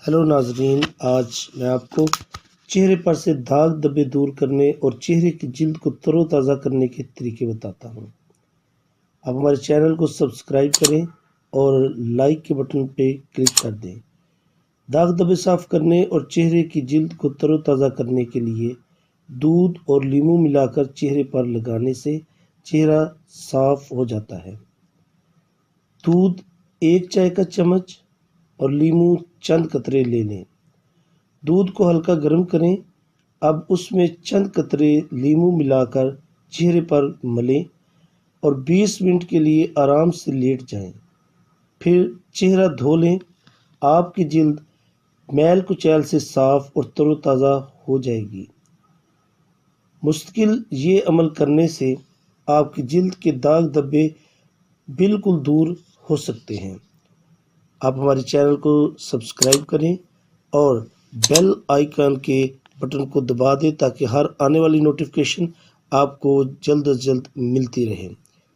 Hello ناظرین، آج میں آپ کو چہرے پر سے داغ دھبے دور کرنے اور چہرے کی جلد کو تر و تازہ کرنے کے طریقے بتاتا ہوں۔ آپ ہمارے چینل کو سبسکرائب کریں اور لائک کے بٹن پہ کلک کر دیں۔ داغ دھبے صاف کرنے اور چہرے کی جلد کو تر و تازہ کرنے کے لیے دودھ اور لیموں ملا کر چہرے پر لگانے سے چہرہ صاف ہو جاتا ہے۔ دودھ 1 چائے کا چمچ اور لیموں چند قطرے لے لیں۔ دودھ کو ہلکا گرم کریں۔ اب اس میں چند قطرے لیموں ملا کر چہرے پر ملیں اور 20 منٹ کے لیے آرام سے لیٹ جائیں۔ پھر چہرہ دھو لیں۔ آپ کی جلد میل کچیل سے صاف اور تر و تازہ ہو جائے گی۔ مستقل یہ عمل کرنے سے آپ کی جلد کے داغ دھبے بالکل دور ہو سکتے ہیں۔ آپ ہمارے چینل کو سبسکرائب کریں اور بیل آئیکن کے بٹن کو دبا دیں تاکہ ہر آنے والی نوٹیفیکیشن آپ کو جلد از جلد ملتی رہے۔